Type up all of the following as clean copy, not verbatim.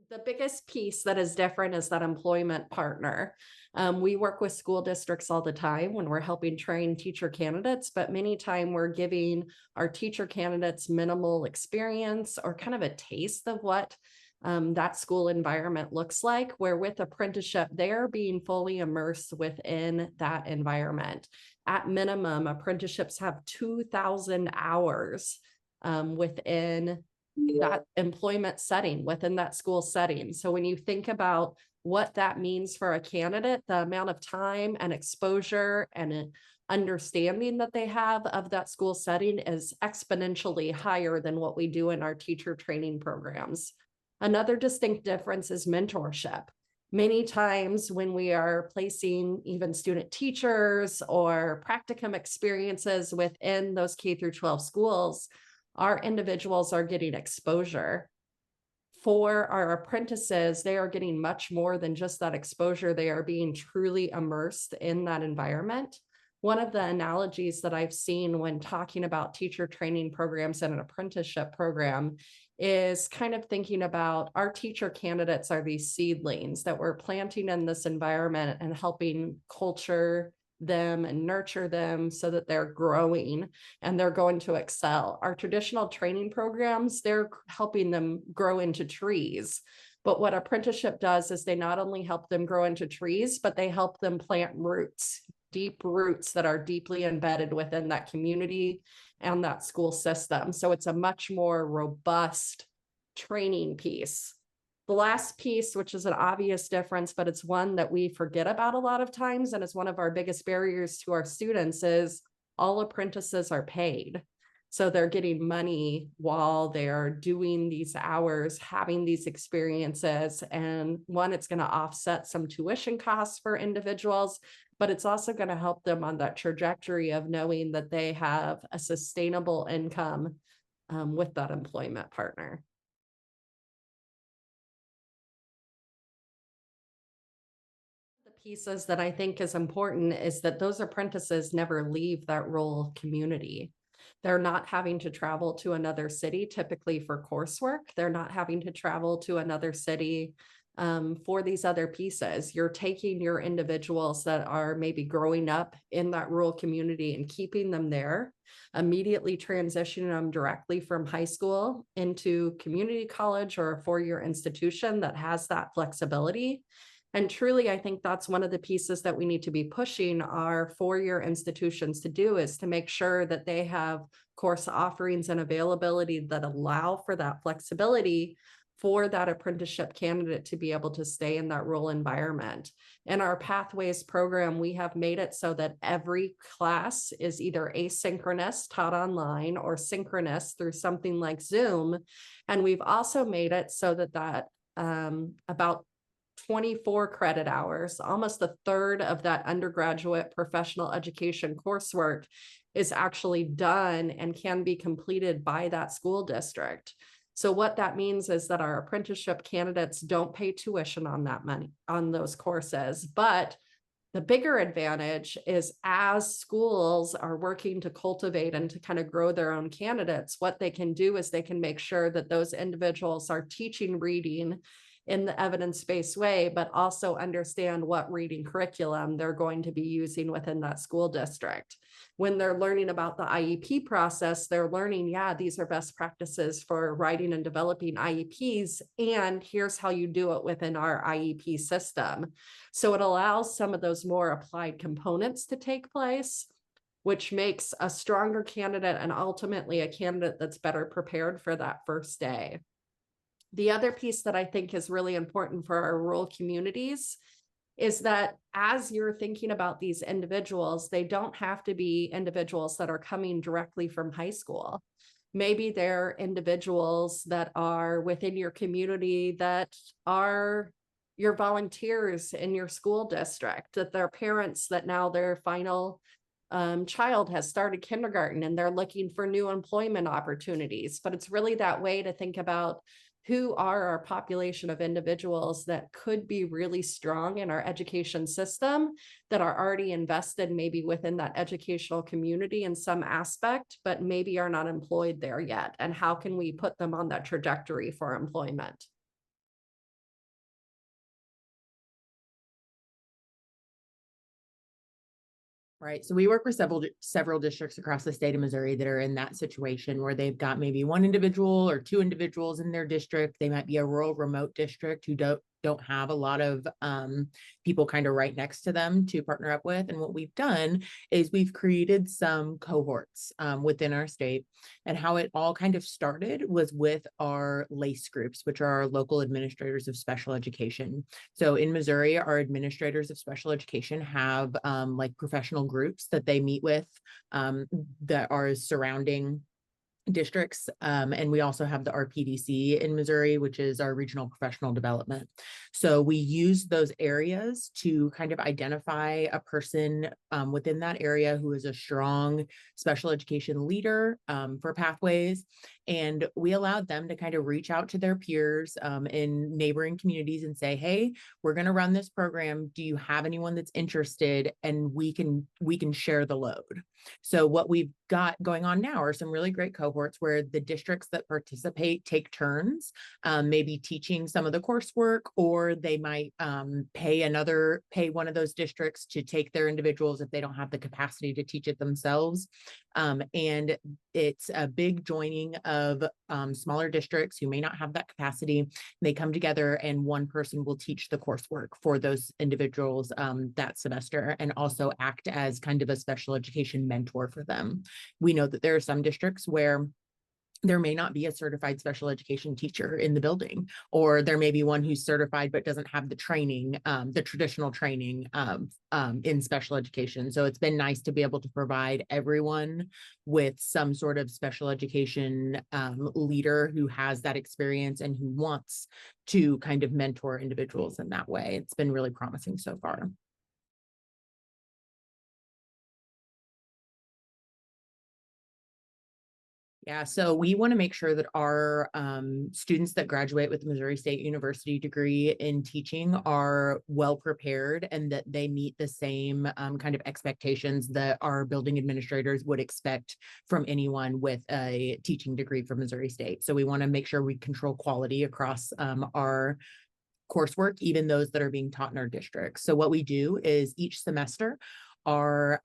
The biggest piece that is different is that employment partner. We work with school districts all the time when we're helping train teacher candidates, but many times we're giving our teacher candidates minimal experience or kind of a taste of what that school environment looks like, where with apprenticeship, they're being fully immersed within that environment. At minimum, apprenticeships have 2,000 hours within that employment setting, within that school setting. So when you think about what that means for a candidate, the amount of time and exposure and understanding that they have of that school setting is exponentially higher than what we do in our teacher training programs. Another distinct difference is mentorship. Many times when we are placing even student teachers or practicum experiences within those K through 12 schools, our individuals are getting exposure. For our apprentices, they are getting much more than just that exposure. They are being truly immersed in that environment. One of the analogies that I've seen when talking about teacher training programs and an apprenticeship program is kind of thinking about our teacher candidates are these seedlings that we're planting in this environment and helping culture them and nurture them so that they're growing and they're going to excel. Our traditional training programs, they're helping them grow into trees. But what apprenticeship does is they not only help them grow into trees, but they help them plant roots, deep roots that are deeply embedded within that community and that school system. So it's a much more robust training piece. The last piece, which is an obvious difference, but it's one that we forget about a lot of times, and it's one of our biggest barriers to our students, is all apprentices are paid. So they're getting money while they're doing these hours, having these experiences. And one, it's going to offset some tuition costs for individuals, but it's also going to help them on that trajectory of knowing that they have a sustainable income with that employment partner. Pieces that I think is important is that those apprentices never leave that rural community. They're not having to travel to another city, typically for coursework. They're not having to travel to another city for these other pieces. You're taking your individuals that are maybe growing up in that rural community and keeping them there, immediately transitioning them directly from high school into community college or a four-year institution that has that flexibility. And truly, I think that's one of the pieces that we need to be pushing our four-year institutions to do, is to make sure that they have course offerings and availability that allow for that flexibility for that apprenticeship candidate to be able to stay in that rural environment. In our Pathways program, we have made it so that every class is either asynchronous, taught online, or synchronous through something like Zoom. And we've also made it so that about 24 credit hours, almost a third of that undergraduate professional education coursework is actually done and can be completed by that school district. So what that means is that our apprenticeship candidates don't pay tuition on that money, on those courses. But the bigger advantage is, as schools are working to cultivate and to kind of grow their own candidates, what they can do is they can make sure that those individuals are teaching reading in the evidence-based way, but also understand what reading curriculum they're going to be using within that school district. When they're learning about the IEP process, they're learning, yeah, these are best practices for writing and developing IEPs, and here's how you do it within our IEP system. So it allows some of those more applied components to take place, which makes a stronger candidate and ultimately a candidate that's better prepared for that first day. The other piece that I think is really important for our rural communities is that as you're thinking about these individuals, they don't have to be individuals that are coming directly from high school. Maybe they're individuals that are within your community that are your volunteers in your school district, that they're parents that now their final child has started kindergarten and they're looking for new employment opportunities. But it's really that way to think about who are our population of individuals that could be really strong in our education system, that are already invested maybe within that educational community in some aspect, but maybe are not employed there yet. And how can we put them on that trajectory for employment? Right. So we work with several districts across the state of Missouri that are in that situation where they've got maybe one individual or two individuals in their district. They might be a rural remote district who don't have a lot of people kind of right next to them to partner up with. And what we've done is we've created some cohorts within our state. And how it all kind of started was with our LACE groups, which are our local administrators of special education. So in Missouri, our administrators of special education have like professional groups that they meet with that are surrounding districts. And we also have the RPDC in Missouri, which is our regional professional development. So we use those areas to kind of identify a person within that area who is a strong special education leader for pathways. And we allowed them to kind of reach out to their peers in neighboring communities and say, hey, we're going to run this program. Do you have anyone that's interested? And we can share the load. So what we've got going on now are some really great cohorts where the districts that participate take turns, maybe teaching some of the coursework, or they might pay one of those districts to take their individuals if they don't have the capacity to teach it themselves. And it's a big joining of smaller districts who may not have that capacity. They come together and one person will teach the coursework for those individuals that semester, and also act as kind of a special education mentor for them. We know that there are some districts where there may not be a certified special education teacher in the building, or there may be one who's certified but doesn't have the training, the traditional training in special education. So it's been nice to be able to provide everyone with some sort of special education leader who has that experience and who wants to kind of mentor individuals in that way. It's been really promising so far. Yeah, so we want to make sure that our students that graduate with the Missouri State University degree in teaching are well prepared and that they meet the same kind of expectations that our building administrators would expect from anyone with a teaching degree from Missouri State. So we want to make sure we control quality across our coursework, even those that are being taught in our districts. So what we do is each semester, our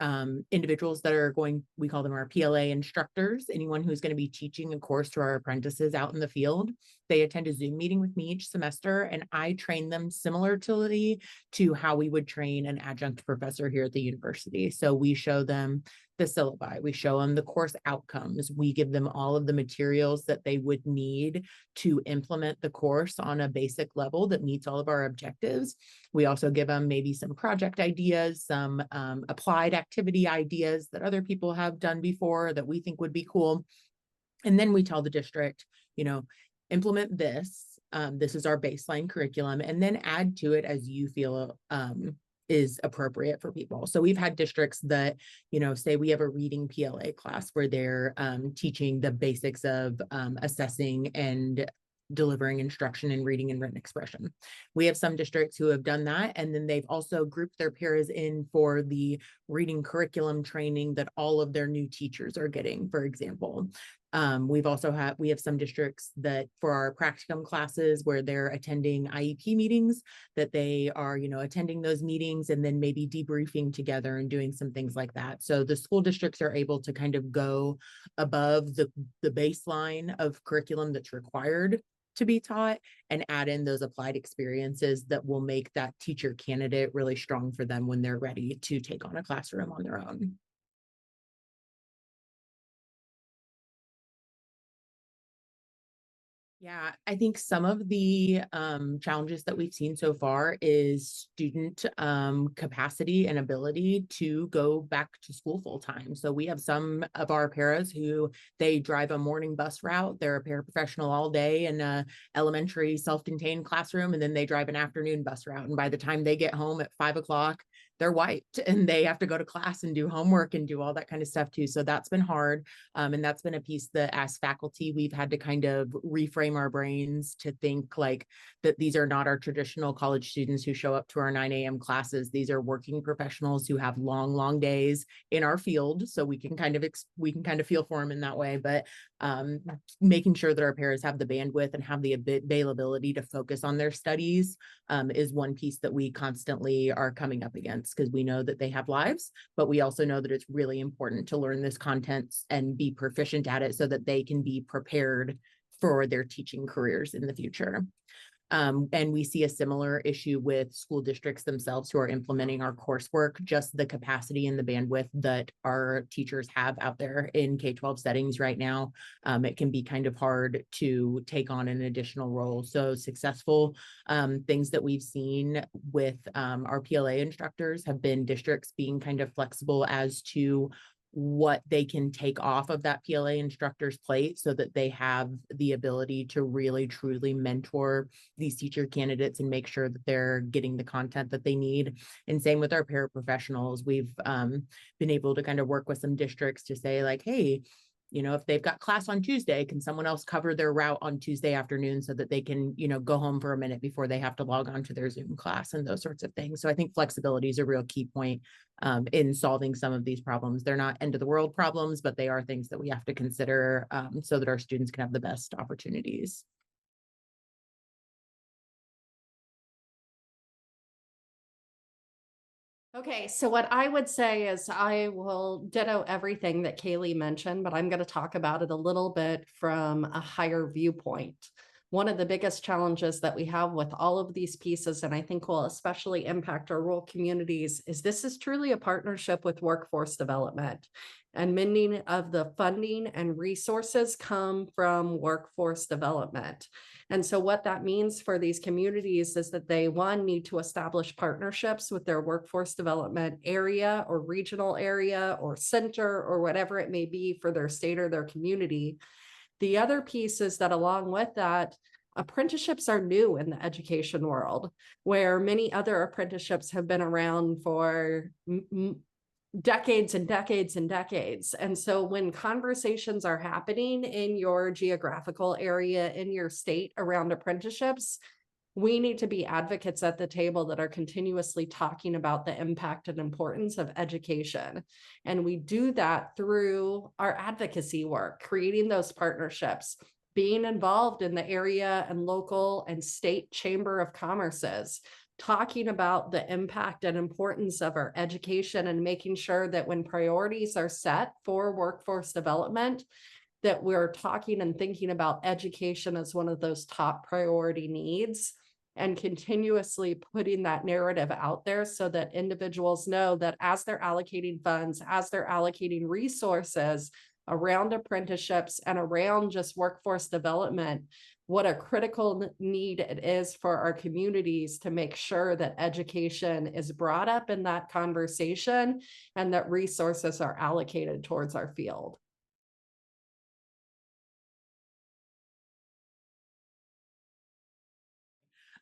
individuals that are going, we call them our PLA instructors, anyone who's going to be teaching a course to our apprentices out in the field, they attend a Zoom meeting with me each semester, and I train them similarly to how we would train an adjunct professor here at the university. So we show them the syllabi, we show them the course outcomes, we give them all of the materials that they would need to implement the course on a basic level that meets all of our objectives. We also give them maybe some project ideas, some applied activity ideas that other people have done before that we think would be cool. And then we tell the district, implement this. This is our baseline curriculum, and then add to it as you feel is appropriate for people. So we've had districts that, say we have a reading PLA class where they're teaching the basics of assessing and delivering instruction in reading and written expression. We have some districts who have done that, and then they've also grouped their peers in for the reading curriculum training that all of their new teachers are getting, for example. We have some districts that for our practicum classes where they're attending IEP meetings, that they are, attending those meetings and then maybe debriefing together and doing some things like that. So the school districts are able to kind of go above the baseline of curriculum that's required to be taught and add in those applied experiences that will make that teacher candidate really strong for them when they're ready to take on a classroom on their own. Yeah, I think some of the challenges that we've seen so far is student capacity and ability to go back to school full time. So we have some of our paras who they drive a morning bus route. They're a paraprofessional all day in a elementary self-contained classroom, and then they drive an afternoon bus route. And by the time they get home at 5 o'clock, they're wiped and they have to go to class and do homework and do all that kind of stuff too. So that's been hard. And that's been a piece that as faculty, we've had to kind of reframe our brains to think like that these are not our traditional college students who show up to our 9 a.m. classes. These are working professionals who have long, long days in our field. So we can kind of feel for them in that way, but making sure that our paras have the bandwidth and have the availability to focus on their studies is one piece that we constantly are coming up against. class because we know that they have lives, but we also know that it's really important to learn this content and be proficient at it so that they can be prepared for their teaching careers in the future. And we see a similar issue with school districts themselves who are implementing our coursework, just the capacity and the bandwidth that our teachers have out there in K-12 settings right now. It can be kind of hard to take on an additional role. So successful things that we've seen with our PLA instructors have been districts being kind of flexible as to what they can take off of that PLA instructor's plate so that they have the ability to really truly mentor these teacher candidates and make sure that they're getting the content that they need. And same with our paraprofessionals. We've been able to kind of work with some districts to say like, hey, you know, if they've got class on Tuesday, can someone else cover their route on Tuesday afternoon so that they can, you know, go home for a minute before they have to log on to their Zoom class and those sorts of things. So I think flexibility is a real key point in solving some of these problems. They're not end of the world problems, but they are things that we have to consider so that our students can have the best opportunities. Okay, so what I would say is I will ditto everything that Kaylee mentioned, but I'm going to talk about it a little bit from a higher viewpoint. One of the biggest challenges that we have with all of these pieces, and I think will especially impact our rural communities, is this is truly a partnership with workforce development. And many of the funding and resources come from workforce development. And so what that means for these communities is that they, one, need to establish partnerships with their workforce development area or regional area or center or whatever it may be for their state or their community. The other piece is that along with that, apprenticeships are new in the education world, where many other apprenticeships have been around for decades and decades and decades. And so when conversations are happening in your geographical area, in your state around apprenticeships, we need to be advocates at the table that are continuously talking about the impact and importance of education. And we do that through our advocacy work, creating those partnerships, being involved in the area and local and state chamber of commerces, talking about the impact and importance of our education and making sure that when priorities are set for workforce development, that we're talking and thinking about education as one of those top priority needs and continuously putting that narrative out there so that individuals know that as they're allocating funds, as they're allocating resources around apprenticeships and around just workforce development, what a critical need it is for our communities to make sure that education is brought up in that conversation and that resources are allocated towards our field.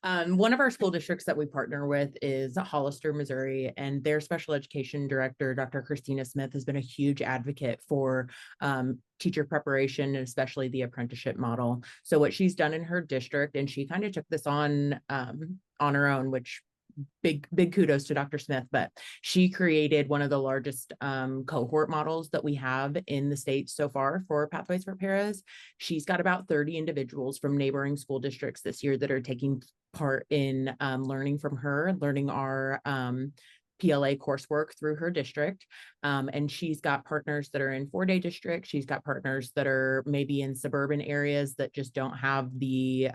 One of our school districts that we partner with is Hollister, Missouri, and their special education director, Dr. Christina Smith, has been a huge advocate for teacher preparation and especially the apprenticeship model. So what she's done in her district, and she kind of took this on her own, which big kudos to Dr. Smith, but she created one of the largest cohort models that we have in the state so far for Pathways for Paras. She's got about 30 individuals from neighboring school districts this year that are taking part in learning from her, learning our PLA coursework through her district. And she's got partners that are in 4-day districts. She's got partners that are maybe in suburban areas that just don't have the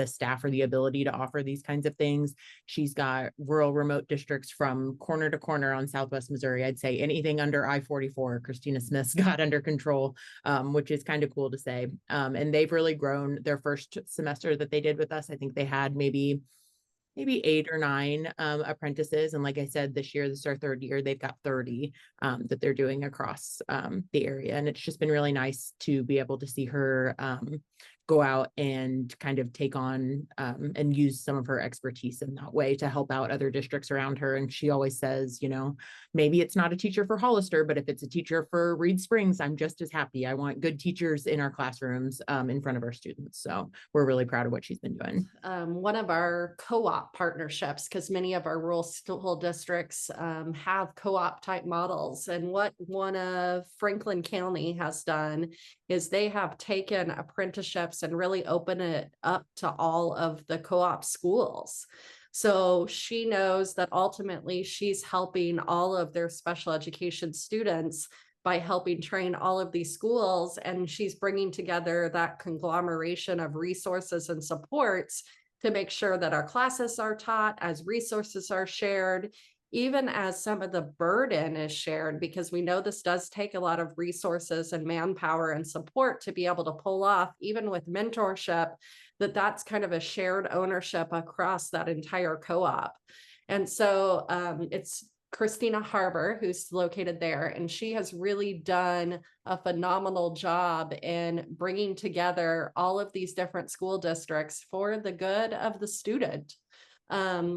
staff or the ability to offer these kinds of things. She's got rural remote districts from corner to corner on Southwest Missouri. I'd say anything under I-44, Christina Smith's got under control, which is kind of cool to say. And they've really grown. Their first semester that they did with us, I think they had maybe 8 or 9 apprentices. And like I said, this year, this is our 3rd year, they've got 30 that they're doing across the area. And it's just been really nice to be able to see her go out and kind of take on and use some of her expertise in that way to help out other districts around her. And she always says, you know, maybe it's not a teacher for Hollister, but if it's a teacher for Reed Springs, I'm just as happy. I want good teachers in our classrooms in front of our students. So we're really proud of what she's been doing. One of our co-op partnerships, because many of our rural school districts have co-op type models. And what one of Franklin County has done is they have taken apprenticeships and really open it up to all of the co-op schools. So she knows that ultimately she's helping all of their special education students by helping train all of these schools. And she's bringing together that conglomeration of resources and supports to make sure that our classes are taught, as resources are shared, even as some of the burden is shared, because we know this does take a lot of resources and manpower and support to be able to pull off, even with mentorship, that's kind of a shared ownership across that entire co-op. And so it's Christina Harbor, who's located there, and she has really done a phenomenal job in bringing together all of these different school districts for the good of the student.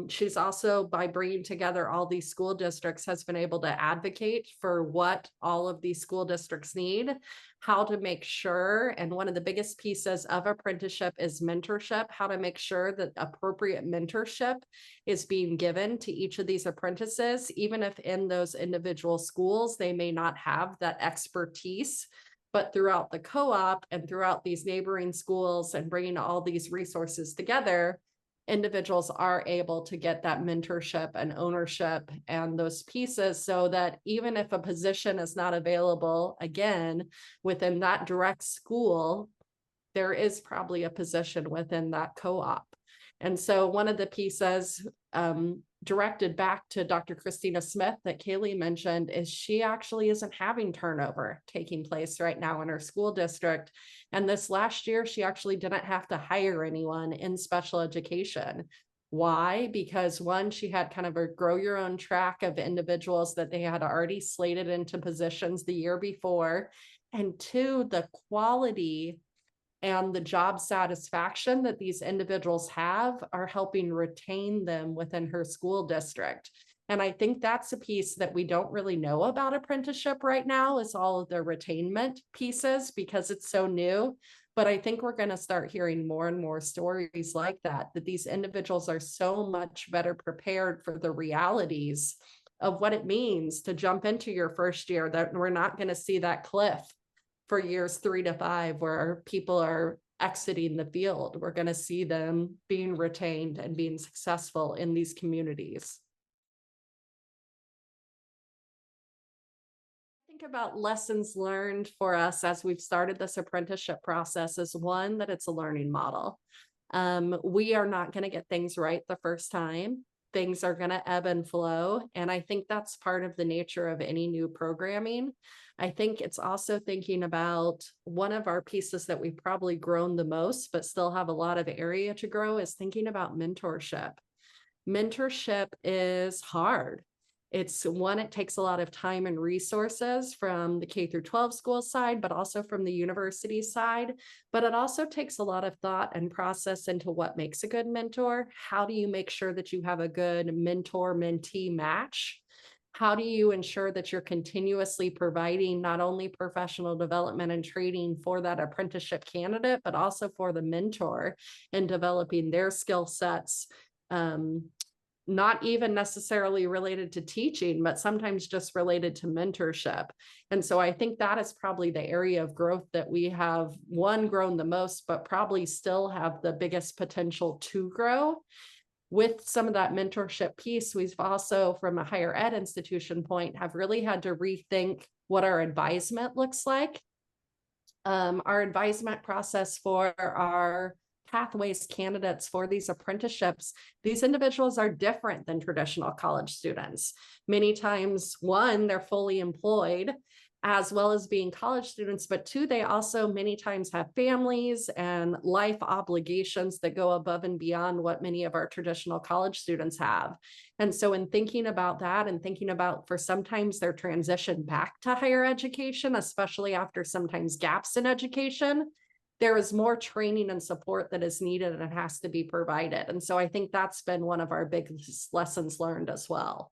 She's also, by bringing together all these school districts, has been able to advocate for what all of these school districts need, how to make sure, and one of the biggest pieces of apprenticeship is mentorship, how to make sure that appropriate mentorship is being given to each of these apprentices, even if in those individual schools, they may not have that expertise. But throughout the co-op and throughout these neighboring schools and bringing all these resources together, individuals are able to get that mentorship and ownership and those pieces, so that even if a position is not available again within that direct school, there is probably a position within that co-op. And so one of the pieces directed back to Dr. Christina Smith that Kaylee mentioned is she actually isn't having turnover taking place right now in her school district. And this last year, she actually didn't have to hire anyone in special education. Why? Because one, she had kind of a grow your own track of individuals that they had already slated into positions the year before. And two, the quality and the job satisfaction that these individuals have are helping retain them within her school district. And I think that's a piece that we don't really know about apprenticeship right now, is all of the retainment pieces, because it's so new. But I think we're going to start hearing more and more stories like that these individuals are so much better prepared for the realities of what it means to jump into your first year, that we're not going to see that cliff for years 3 to 5 where people are exiting the field. We're going to see them being retained and being successful in these communities. Think about lessons learned for us as we've started this apprenticeship process is one, that it's a learning model. We are not going to get things right the first time. Things are going to ebb and flow. And I think that's part of the nature of any new programming. I think it's also thinking about one of our pieces that we've probably grown the most, but still have a lot of area to grow, is thinking about mentorship. Mentorship is hard. It's one, it takes a lot of time and resources from the K through 12 school side, but also from the university side. But it also takes a lot of thought and process into what makes a good mentor. How do you make sure that you have a good mentor-mentee match? How do you ensure that you're continuously providing not only professional development and training for that apprenticeship candidate, but also for the mentor in developing their skill sets? Not even necessarily related to teaching, but sometimes just related to mentorship. And so I think that is probably the area of growth that we have, one, grown the most, but probably still have the biggest potential to grow. With some of that mentorship piece, we've also, from a higher ed institution point, have really had to rethink what our advisement looks like. Our advisement process for our pathways candidates for these apprenticeships, these individuals are different than traditional college students. Many times, one, they're fully employed as well as being college students, but two, they also many times have families and life obligations that go above and beyond what many of our traditional college students have. And so in thinking about that and thinking about for sometimes their transition back to higher education, especially after sometimes gaps in education, there is more training and support that is needed and it has to be provided. And so I think that's been one of our biggest lessons learned as well.